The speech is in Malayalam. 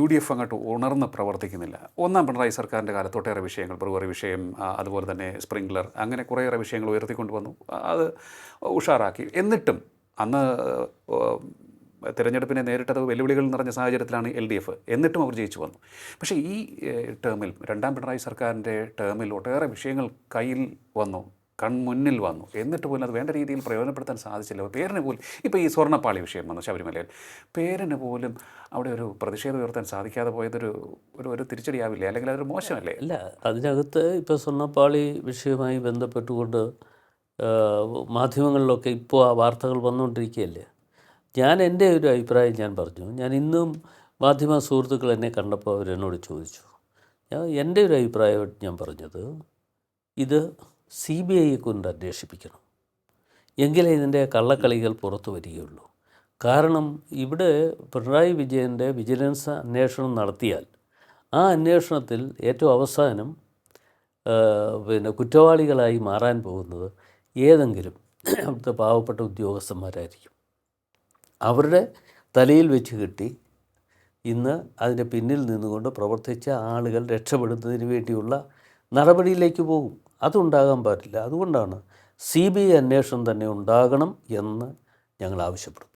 UDF അങ്ങോട്ട് ഉണർന്ന് പ്രവർത്തിക്കുന്നില്ല. ഒന്നാം പിണറായി സർക്കാരിൻ്റെ കാലത്ത് ഒട്ടേറെ വിഷയങ്ങൾ, ബ്രൂവറി വിഷയം, അതുപോലെ തന്നെ സ്പ്രിംഗ്ലർ, അങ്ങനെ കുറേയേറെ വിഷയങ്ങൾ ഉയർത്തിക്കൊണ്ട് വന്നു. അത് ഉഷാറാക്കി. എന്നിട്ടും അന്ന് തിരഞ്ഞെടുപ്പിനെ നേരിട്ടത് വെല്ലുവിളികൾ നിറഞ്ഞ സാഹചര്യത്തിലാണ് LDF. എന്നിട്ടും അവർ ജയിച്ചു വന്നു. പക്ഷേ ഈ ടേമിൽ, രണ്ടാം പിണറായി സർക്കാരിൻ്റെ ടേമിൽ ഒട്ടേറെ വിഷയങ്ങൾ കയ്യിൽ വന്നു, കൺമുന്നിൽ വന്നു. എന്നിട്ട് പോലും അത് വേണ്ട രീതിയിൽ പ്രയോജനപ്പെടുത്താൻ സാധിച്ചില്ല. പേരിന് പോലും ഇപ്പോൾ ഈ സ്വർണ്ണപ്പാളി വിഷയം വന്നു ശബരിമലയിൽ. പേരിന് പോലും അവിടെ ഒരു പ്രതിഷേധം ഉയർത്താൻ സാധിക്കാതെ പോയതൊരു ഒരു തിരിച്ചടിയാവില്ലേ? അല്ലെങ്കിൽ അതൊരു മോശമല്ലേ? അല്ല, അതിനകത്ത് ഇപ്പോൾ സ്വർണ്ണപ്പാളി വിഷയവുമായി ബന്ധപ്പെട്ടുകൊണ്ട് മാധ്യമങ്ങളിലൊക്കെ ഇപ്പോൾ ആ വാർത്തകൾ വന്നുകൊണ്ടിരിക്കുകയല്ലേ. ഞാൻ എൻ്റെ ഒരു അഭിപ്രായം ഞാൻ പറഞ്ഞു. ഞാൻ ഇന്നും മാധ്യമ സുഹൃത്തുക്കൾ എന്നെ കണ്ടപ്പോൾ അവരെന്നോട് ചോദിച്ചു. എൻ്റെ ഒരു അഭിപ്രായം ഞാൻ പറഞ്ഞത്, ഇത് CBI കൊണ്ട് അന്വേഷിപ്പിക്കണം, എങ്കിലേ ഇതിൻ്റെ കള്ളക്കളികൾ പുറത്തു വരികയുള്ളൂ. കാരണം ഇവിടെ പിണറായി വിജയൻ്റെ വിജിലൻസ് അന്വേഷണം നടത്തിയാൽ ആ അന്വേഷണത്തിൽ ഏറ്റവും അവസാനം കുറ്റവാളികളായി മാറാൻ പോകുന്നത് ഏതെങ്കിലും അവിടുത്തെ പാവപ്പെട്ട ഉദ്യോഗസ്ഥന്മാരായിരിക്കും. അവരുടെ തലയിൽ വെച്ച് കെട്ടി ഇന്ന് അതിൻ്റെ പിന്നിൽ നിന്നുകൊണ്ട് പ്രവർത്തിച്ച ആളുകൾ രക്ഷപ്പെടുന്നതിന് വേണ്ടിയുള്ള നടപടിയിലേക്ക് പോകും. അതുണ്ടാകാൻ പാടില്ല. അതുകൊണ്ടാണ് CBI അന്വേഷണം തന്നെ ഉണ്ടാകണം എന്ന് ഞങ്ങൾ ആവശ്യപ്പെടുന്നു.